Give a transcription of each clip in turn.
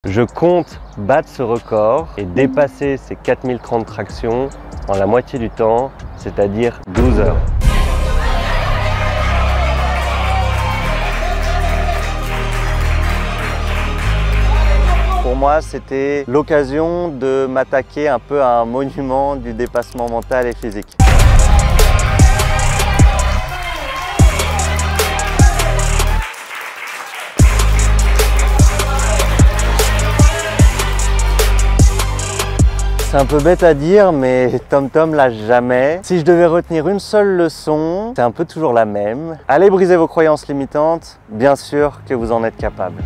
Je compte battre ce record et dépasser ces 4030 tractions en la moitié du temps, c'est-à-dire 12 heures. Pour moi, c'était l'occasion de m'attaquer un peu à un monument du dépassement mental et physique. C'est un peu bête à dire, mais TomTom lâche jamais. Si je devais retenir une seule leçon, c'est un peu toujours la même. Allez briser vos croyances limitantes, bien sûr que vous en êtes capable.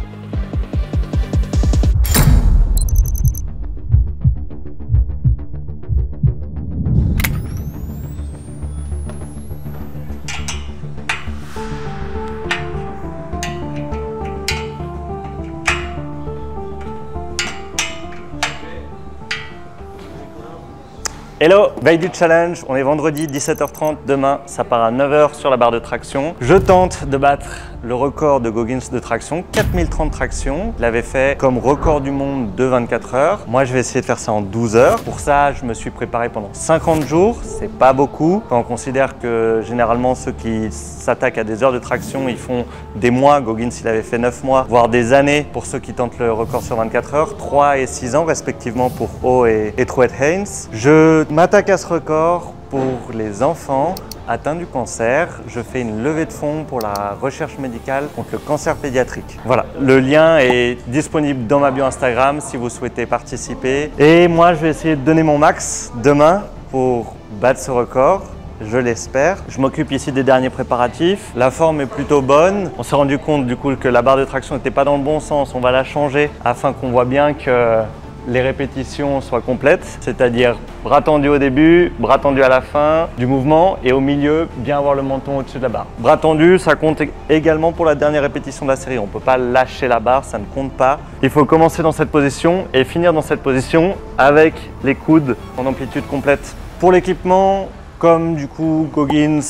Hello, veille du challenge, on est vendredi 17h30, demain ça part à 9h sur la barre de traction. Je tente de battre le record de Goggins de traction, 4030 tractions. Je l'avais fait comme record du monde de 24 heures. Moi je vais essayer de faire ça en 12 heures. Pour ça je me suis préparé pendant 50 jours, c'est pas beaucoup. Quand on considère que généralement ceux qui s'attaquent à des heures de traction, ils font des mois. Goggins il avait fait 9 mois, voire des années pour ceux qui tentent le record sur 24 heures, 3 et 6 ans respectivement pour O et Truett Haynes. Je m'attaque à ce record pour les enfants atteints du cancer. Je fais une levée de fonds pour la recherche médicale contre le cancer pédiatrique. Voilà, le lien est disponible dans ma bio Instagram si vous souhaitez participer. Et moi, je vais essayer de donner mon max demain pour battre ce record. Je l'espère. Je m'occupe ici des derniers préparatifs. La forme est plutôt bonne. On s'est rendu compte du coup que la barre de traction n'était pas dans le bon sens. On va la changer afin qu'on voit bien que les répétitions soient complètes, c'est-à-dire bras tendu au début, bras tendu à la fin du mouvement et au milieu, bien avoir le menton au-dessus de la barre. Bras tendu, ça compte également pour la dernière répétition de la série. On ne peut pas lâcher la barre, ça ne compte pas. Il faut commencer dans cette position et finir dans cette position avec les coudes en amplitude complète. Pour l'équipement, comme du coup Goggins,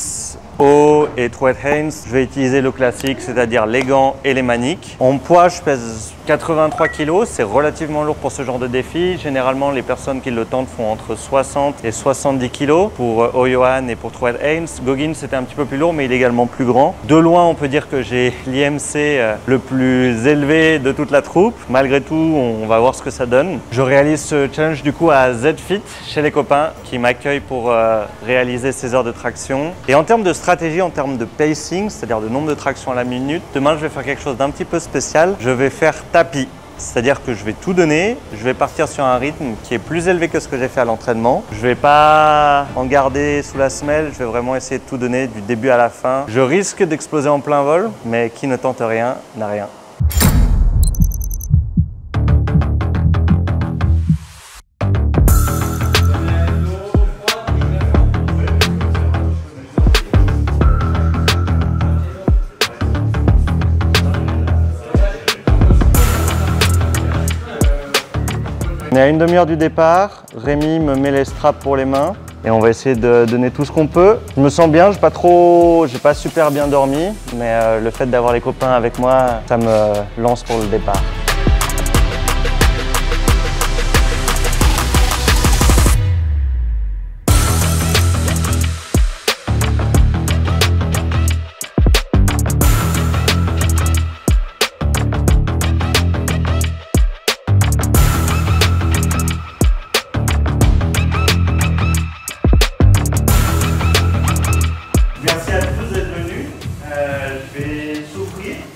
O et Truett Haynes, je vais utiliser le classique, c'est-à-dire les gants et les maniques. En poids, je pèse 83 kg, c'est relativement lourd pour ce genre de défi. Généralement, les personnes qui le tentent font entre 60 et 70 kg pour O'Yohan et pour Truett Haynes. Goggins, c'était un petit peu plus lourd, mais il est également plus grand. De loin, on peut dire que j'ai l'IMC le plus élevé de toute la troupe. Malgré tout, on va voir ce que ça donne. Je réalise ce challenge du coup à ZFit, chez les copains qui m'accueillent pour réaliser ces heures de traction. Et en termes de stratégie, en termes de pacing, c'est-à-dire de nombre de tractions à la minute, demain, je vais faire quelque chose d'un petit peu spécial. Je vais faire tapis. C'est-à-dire que je vais tout donner, je vais partir sur un rythme qui est plus élevé que ce que j'ai fait à l'entraînement. Je ne vais pas en garder sous la semelle, je vais vraiment essayer de tout donner du début à la fin. Je risque d'exploser en plein vol, mais qui ne tente rien n'a rien. On est à une demi-heure du départ, Rémi me met les straps pour les mains et on va essayer de donner tout ce qu'on peut. Je me sens bien, j'ai pas super bien dormi, mais le fait d'avoir les copains avec moi, ça me lance pour le départ.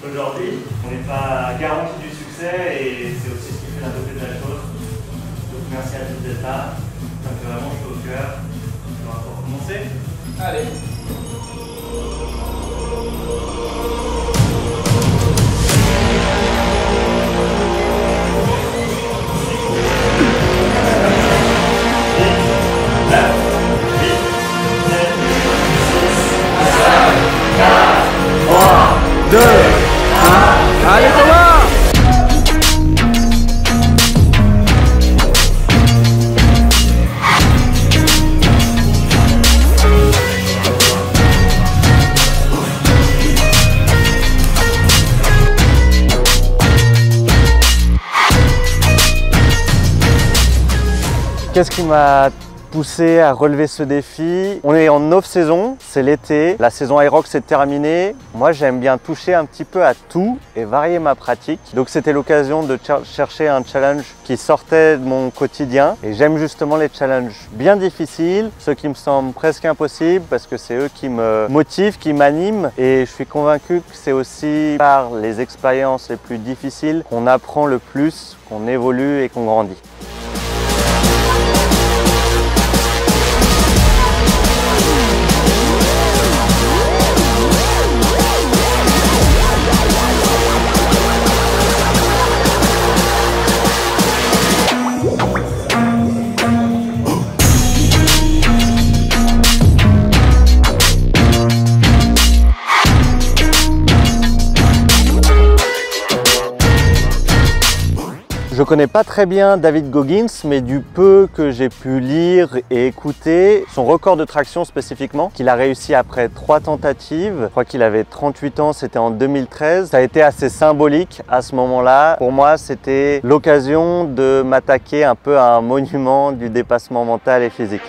Aujourd'hui, on n'est pas garanti du succès et c'est aussi ce qui fait la beauté de la chose. Donc merci à tous d'être là, ça me fait vraiment chaud au cœur. On va pouvoir commencer. Allez. Allez Thomas! Qu'est-ce qui m'a poussé à relever ce défi? On est en off-saison, c'est l'été, la saison Hyrox est terminée. Moi j'aime bien toucher un petit peu à tout et varier ma pratique. Donc c'était l'occasion de chercher un challenge qui sortait de mon quotidien. Et j'aime justement les challenges bien difficiles, ceux qui me semblent presque impossibles parce que c'est eux qui me motivent, qui m'animent. Et je suis convaincu que c'est aussi par les expériences les plus difficiles qu'on apprend le plus, qu'on évolue et qu'on grandit. Je connais pas très bien David Goggins, mais du peu que j'ai pu lire et écouter, son record de traction spécifiquement, qu'il a réussi après 3 tentatives, je crois qu'il avait 38 ans, c'était en 2013, ça a été assez symbolique à ce moment-là. Pour moi, c'était l'occasion de m'attaquer un peu à un monument du dépassement mental et physique.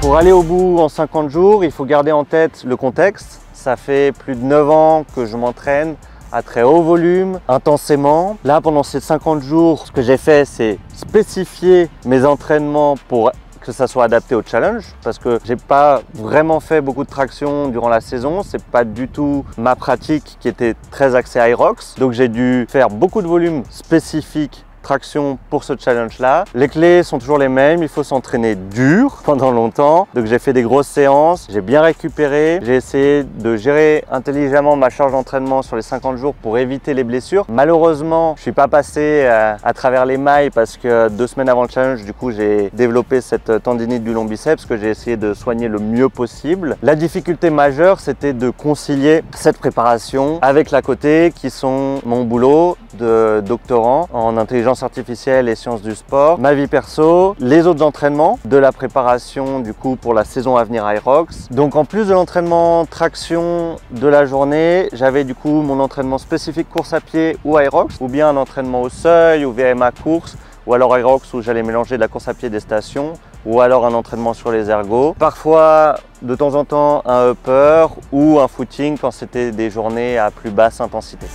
Pour aller au bout en 50 jours, il faut garder en tête le contexte. Ça fait plus de 9 ans que je m'entraîne à très haut volume, intensément. Là, pendant ces 50 jours, ce que j'ai fait, c'est spécifier mes entraînements pour que ça soit adapté au challenge, parce que j'ai pas vraiment fait beaucoup de traction durant la saison. C'est pas du tout ma pratique qui était très axée Hyrox. Donc j'ai dû faire beaucoup de volume spécifique traction pour ce challenge là. Les clés sont toujours les mêmes, il faut s'entraîner dur pendant longtemps. Donc j'ai fait des grosses séances, j'ai bien récupéré, j'ai essayé de gérer intelligemment ma charge d'entraînement sur les 50 jours pour éviter les blessures. Malheureusement, je suis pas passé à travers les mailles parce que 2 semaines avant le challenge, du coup j'ai développé cette tendinite du long biceps que j'ai essayé de soigner le mieux possible. La difficulté majeure, c'était de concilier cette préparation avec l'à côté qui sont mon boulot de doctorant en intelligence artificielle et sciences du sport, ma vie perso, les autres entraînements de la préparation du coup pour la saison à venir Hyrox. Donc en plus de l'entraînement traction de la journée, j'avais du coup mon entraînement spécifique course à pied ou Hyrox, ou bien un entraînement au seuil ou VMA course, ou alors Hyrox où j'allais mélanger de la course à pied des stations, ou alors un entraînement sur les ergos. Parfois, de temps en temps, un upper ou un footing quand c'était des journées à plus basse intensité.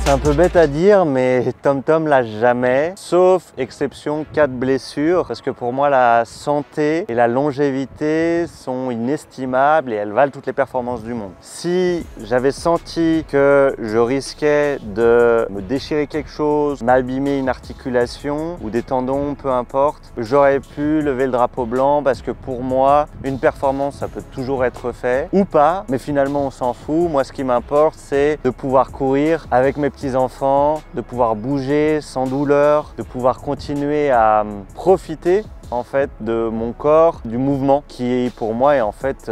C'est un peu bête à dire, mais Tom Tom l'a jamais, sauf exception cas de blessure, parce que pour moi la santé et la longévité sont inestimables et elles valent toutes les performances du monde. Si j'avais senti que je risquais de me déchirer quelque chose, m'abîmer une articulation ou des tendons, peu importe, j'aurais pu lever le drapeau blanc parce que pour moi, une performance, ça peut toujours être fait ou pas, mais finalement on s'en fout. Moi, ce qui m'importe, c'est de pouvoir courir avec mes petits-enfants, de pouvoir bouger sans douleur, de pouvoir continuer à profiter en fait de mon corps, du mouvement qui pour moi est en fait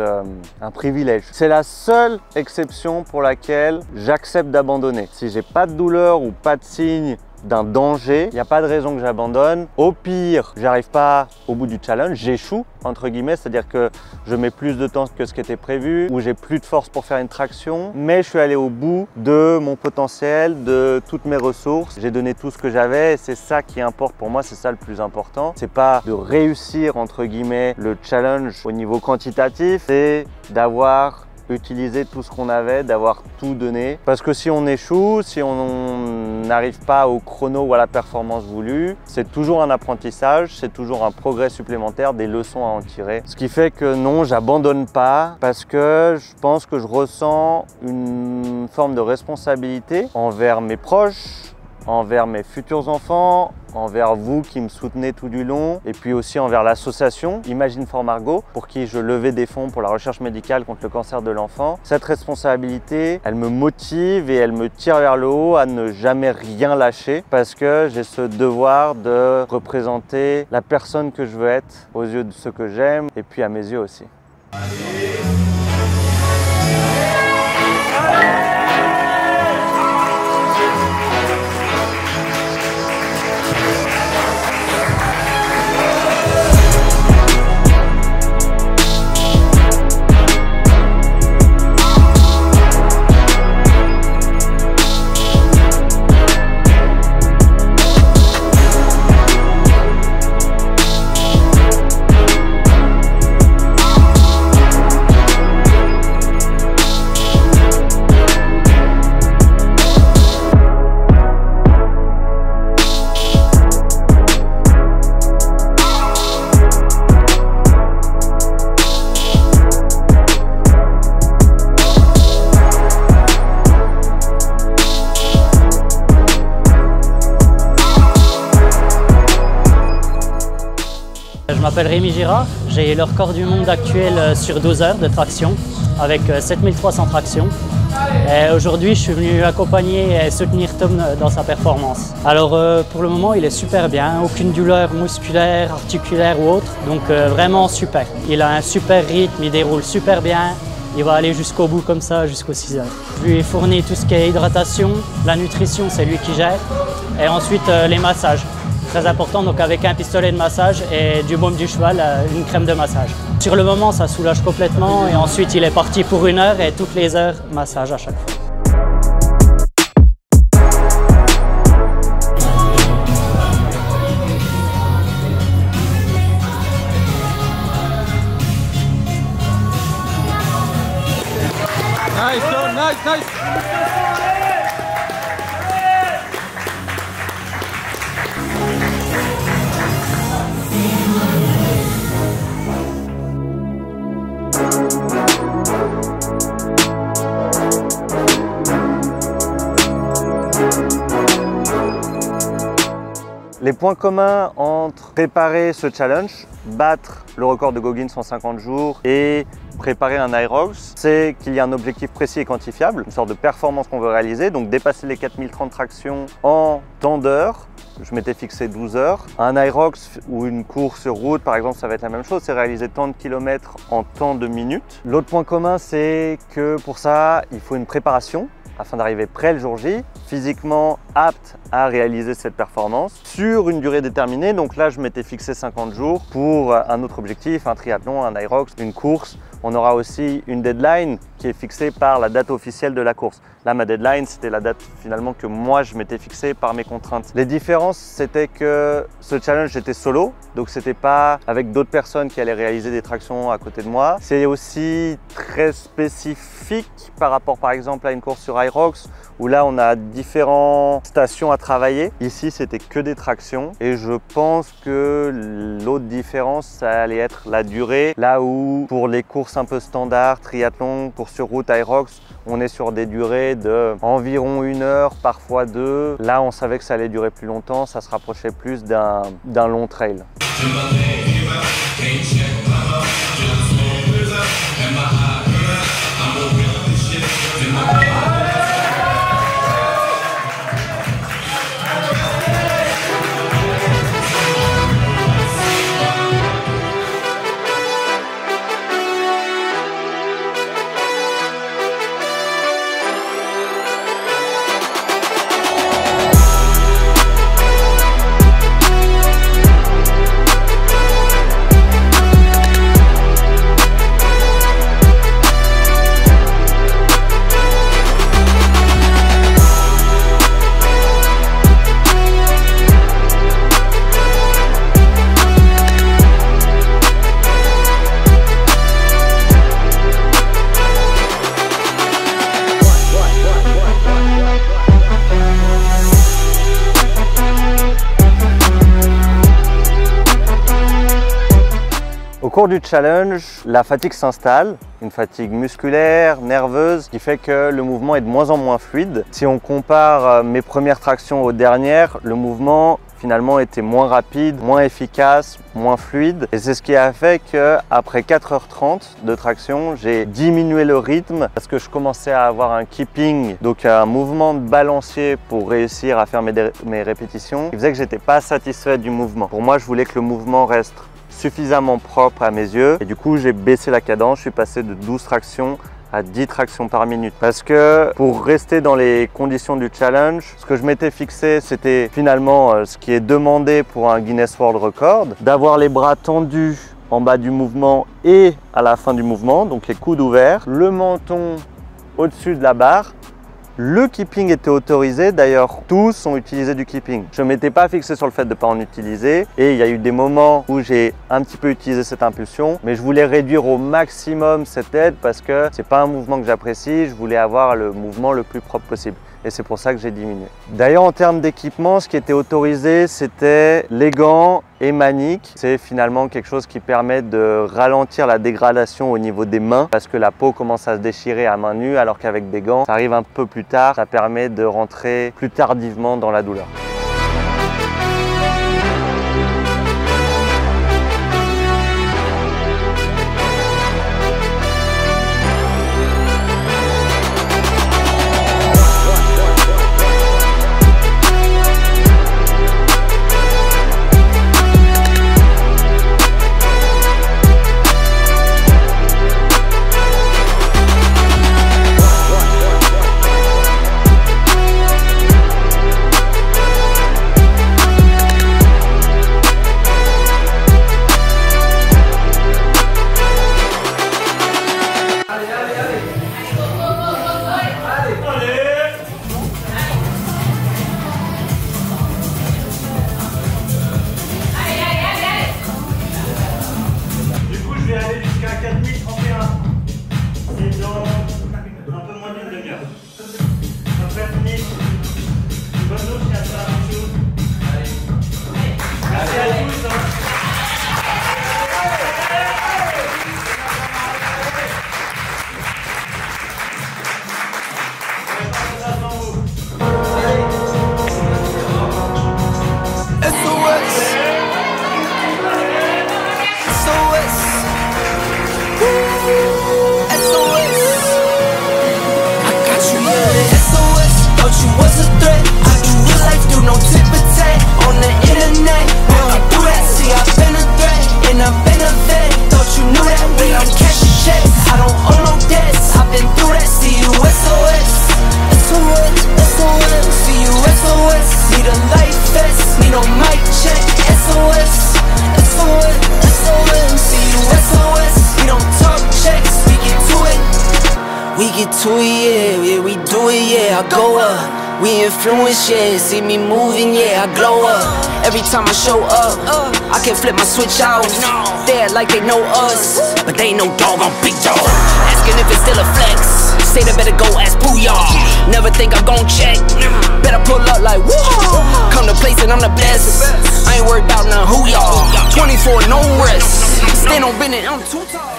un privilège. C'est la seule exception pour laquelle j'accepte d'abandonner. Si j'ai pas de douleur ou pas de signe d'un danger, il n'y a pas de raison que j'abandonne. Au pire, j'arrive pas au bout du challenge, j'échoue entre guillemets, c'est-à-dire que je mets plus de temps que ce qui était prévu ou j'ai plus de force pour faire une traction, mais je suis allé au bout de mon potentiel, de toutes mes ressources. J'ai donné tout ce que j'avais et c'est ça qui importe pour moi, c'est ça le plus important. C'est pas de réussir entre guillemets le challenge au niveau quantitatif, c'est d'avoir utiliser tout ce qu'on avait, d'avoir tout donné. Parce que si on échoue, si on n'arrive pas au chrono ou à la performance voulue, c'est toujours un apprentissage, c'est toujours un progrès supplémentaire, des leçons à en tirer. Ce qui fait que non, j'abandonne pas parce que je pense que je ressens une forme de responsabilité envers mes proches, envers mes futurs enfants, envers vous qui me soutenez tout du long et puis aussi envers l'association Imagine for Margot pour qui je levais des fonds pour la recherche médicale contre le cancer de l'enfant. Cette responsabilité, elle me motive et elle me tire vers le haut à ne jamais rien lâcher parce que j'ai ce devoir de représenter la personne que je veux être aux yeux de ceux que j'aime et puis à mes yeux aussi. Je m'appelle Rémi Girard, j'ai le record du monde actuel sur 12 heures de traction avec 7300 tractions. Aujourd'hui, je suis venu accompagner et soutenir Tom dans sa performance. Alors pour le moment, il est super bien, aucune douleur musculaire, articulaire ou autre, donc vraiment super. Il a un super rythme, il déroule super bien, il va aller jusqu'au bout comme ça, jusqu'aux 6 heures. Je lui ai fourni tout ce qui est hydratation, la nutrition, c'est lui qui gère, et ensuite les massages. Très important, donc avec un pistolet de massage et du baume du cheval, une crème de massage. Sur le moment, ça soulage complètement et ensuite il est parti pour 1 heure et toutes les heures, massage à chaque fois. Nice, Tom, nice, nice. Les points communs entre préparer ce challenge, battre le record de Goggins en 50 jours et préparer un Hyrox, c'est qu'il y a un objectif précis et quantifiable, une sorte de performance qu'on veut réaliser, donc dépasser les 4030 tractions en temps d'heure. Je m'étais fixé 12 heures. Un Hyrox ou une course sur route, par exemple, ça va être la même chose, c'est réaliser tant de kilomètres en temps de minutes. L'autre point commun, c'est que pour ça, il faut une préparation afin d'arriver prêt le jour J, physiquement apte à réaliser cette performance sur une durée déterminée. Donc là, je m'étais fixé 50 jours pour un autre objectif, un triathlon, un Hyrox, une course. On aura aussi une deadline qui est fixée par la date officielle de la course. Là, ma deadline, c'était la date finalement que moi, je m'étais fixée par mes contraintes. Les différences, c'était que ce challenge était solo, donc c'était pas avec d'autres personnes qui allaient réaliser des tractions à côté de moi. C'est aussi très spécifique par rapport, par exemple, à une course sur Hyrox, où là, on a différentes stations à travailler. Ici, c'était que des tractions. Et je pense que l'autre différence, ça allait être la durée. Là où, pour les courses un peu standards, triathlon, course sur route, Hyrox, on est sur des durées de environ 1 heure, parfois 2. Là, on savait que ça allait durer plus longtemps. Ça se rapprochait plus d'un long trail. cours du challenge, la fatigue s'installe, une fatigue musculaire, nerveuse, qui fait que le mouvement est de moins en moins fluide. Si on compare mes premières tractions aux dernières, le mouvement finalement était moins rapide, moins efficace, moins fluide. Et c'est ce qui a fait qu'après 4h30 de traction, j'ai diminué le rythme parce que je commençais à avoir un keeping, donc un mouvement de balancier pour réussir à faire mes répétitions, qui faisait que j'étais pas satisfait du mouvement. Pour moi, je voulais que le mouvement reste suffisamment propre à mes yeux. Et du coup, j'ai baissé la cadence, je suis passé de 12 tractions à 10 tractions par minute. Parce que pour rester dans les conditions du challenge, ce que je m'étais fixé, c'était finalement ce qui est demandé pour un Guinness World Record, d'avoir les bras tendus en bas du mouvement et à la fin du mouvement, donc les coudes ouverts, le menton au-dessus de la barre. Le keeping était autorisé, d'ailleurs tous ont utilisé du keeping. Je ne m'étais pas fixé sur le fait de ne pas en utiliser et il y a eu des moments où j'ai un petit peu utilisé cette impulsion, mais je voulais réduire au maximum cette aide parce que c'est pas un mouvement que j'apprécie, je voulais avoir le mouvement le plus propre possible. Et c'est pour ça que j'ai diminué. D'ailleurs, en termes d'équipement, ce qui était autorisé, c'était les gants et maniques. C'est finalement quelque chose qui permet de ralentir la dégradation au niveau des mains parce que la peau commence à se déchirer à main nue alors qu'avec des gants, ça arrive un peu plus tard. Ça permet de rentrer plus tardivement dans la douleur. Yeah, we do it, yeah, I go up. We influence, yeah, see me moving, yeah, I glow up. Every time I show up, I can flip my switch out. They act like they know us, but they ain't no dog on big dog. Asking if it's still a flex, say they better go ask Booyah. Never think I'm gon' check, better pull up like whoa. Come to place and I'm the best, I ain't worried about none who y'all. 24, no rest, stand on business, I'm too tall.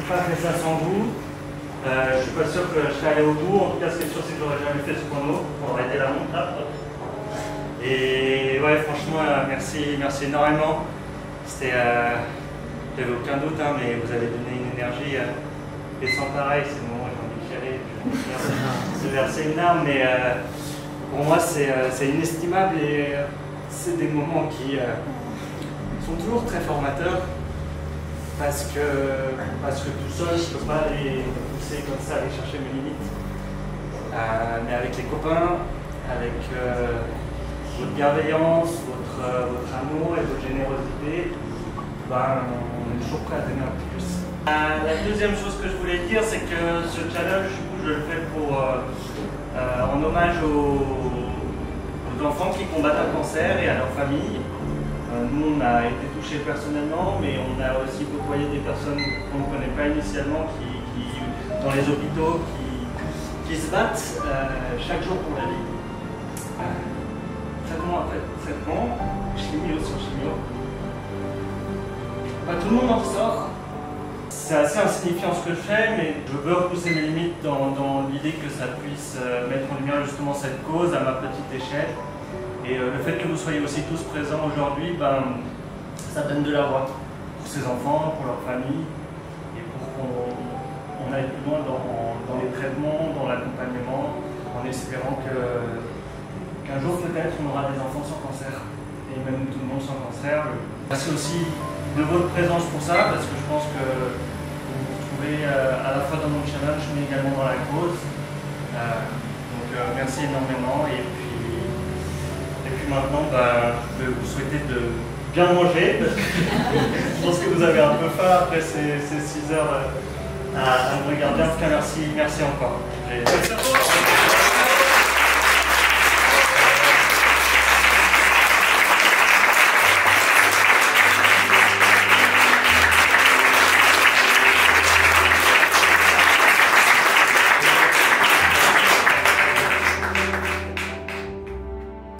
pas fait ça sans vous. Je suis pas sûr que je serais allé au bout. En tout cas, ce qui est sûr, c'est que j'aurais jamais fait ce chrono. On aurait été la montre là. Et ouais, franchement, merci énormément. C'était, j'avais aucun doute, hein, mais vous avez donné une énergie. Et sans pareil, c'est le moment où j'ai envie de chialer. Je verser une larme, mais pour moi, c'est inestimable et c'est des moments qui sont toujours très formateurs. Parce que tout seul, je ne peux pas aller pousser comme ça, aller chercher mes limites. Mais avec les copains, avec votre bienveillance, votre amour et votre générosité, ben, on est toujours prêt à donner un peu plus. La deuxième chose que je voulais dire, c'est que ce challenge, je le fais en hommage aux enfants qui combattent un cancer et à leur famille. Nous, on a été touchés personnellement, mais on a aussi côtoyé des personnes qu'on ne connaît pas initialement, dans les hôpitaux, qui se battent chaque jour pour la vie. Traitement après traitement, chimio sur chimio. Tout le monde en sort. C'est assez insignifiant ce que je fais, mais je veux repousser mes limites dans l'idée que ça puisse mettre en lumière justement cette cause à ma petite échelle. Et le fait que vous soyez aussi tous présents aujourd'hui, ben, ça donne de la voix pour ces enfants, pour leur famille, et pour qu'on aille plus loin dans les traitements, dans l'accompagnement, en espérant qu'un jour peut-être on aura des enfants sans cancer, et même tout le monde sans cancer. Merci aussi de votre présence pour ça, parce que je pense que vous vous retrouvez à la fois dans mon challenge, mais également dans la cause. Donc merci énormément. Et puis maintenant, je vais vous souhaiter de bien manger, parce que je pense que vous avez un peu faim après ces 6 heures à me regarder. En tout cas, merci encore.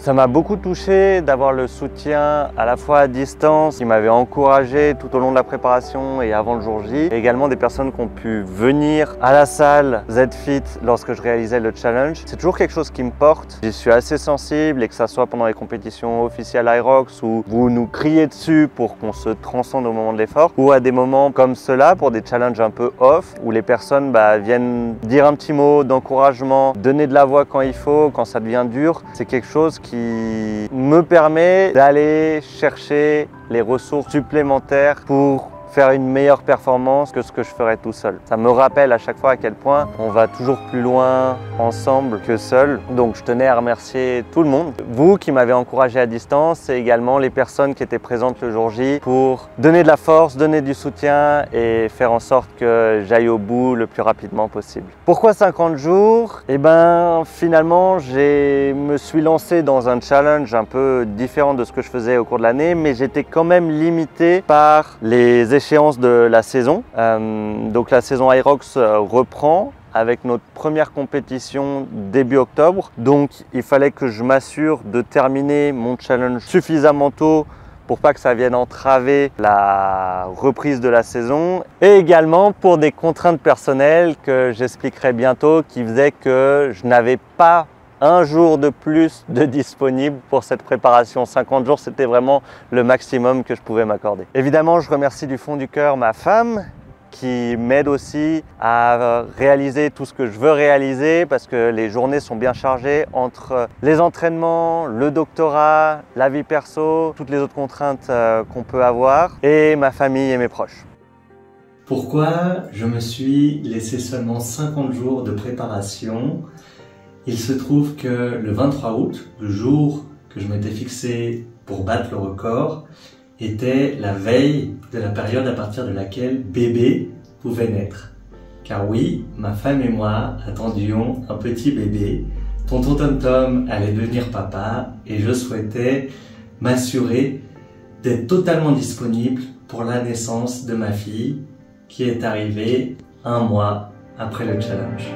Ça m'a beaucoup touché d'avoir le soutien à la fois à distance, qui m'avait encouragé tout au long de la préparation et avant le jour J. Et également des personnes qui ont pu venir à la salle ZFit lorsque je réalisais le challenge. C'est toujours quelque chose qui me porte. J'y suis assez sensible, et que ça soit pendant les compétitions officielles Irox où vous nous criez dessus pour qu'on se transcende au moment de l'effort, ou à des moments comme ceux-là pour des challenges un peu off où les personnes viennent dire un petit mot d'encouragement, donner de la voix quand il faut, quand ça devient dur. C'est quelque chose qui me permet d'aller chercher les ressources supplémentaires pour faire une meilleure performance que ce que je ferais tout seul. Ça me rappelle à chaque fois à quel point on va toujours plus loin ensemble que seul. Donc je tenais à remercier tout le monde. Vous qui m'avez encouragé à distance, et également les personnes qui étaient présentes le jour J pour donner de la force, donner du soutien et faire en sorte que j'aille au bout le plus rapidement possible. Pourquoi 50 jours? Eh ben finalement, je me suis lancé dans un challenge un peu différent de ce que je faisais au cours de l'année, mais j'étais quand même limité par les échéances de la saison. Donc la saison Irox reprend avec notre première compétition début octobre. Donc il fallait que je m'assure de terminer mon challenge suffisamment tôt pour pas que ça vienne entraver la reprise de la saison, et également pour des contraintes personnelles que j'expliquerai bientôt, qui faisaient que je n'avais pas un jour de plus de disponible pour cette préparation. 50 jours, c'était vraiment le maximum que je pouvais m'accorder. Évidemment, je remercie du fond du cœur ma femme qui m'aide aussi à réaliser tout ce que je veux réaliser, parce que les journées sont bien chargées entre les entraînements, le doctorat, la vie perso, toutes les autres contraintes qu'on peut avoir, et ma famille et mes proches. Pourquoi je me suis laissé seulement 50 jours de préparation? Il se trouve que le 23 août, le jour que je m'étais fixé pour battre le record, était la veille de la période à partir de laquelle bébé pouvait naître. Car oui, ma femme et moi attendions un petit bébé. Tonton Tom Tom allait devenir papa et je souhaitais m'assurer d'être totalement disponible pour la naissance de ma fille qui est arrivée 1 mois après le challenge.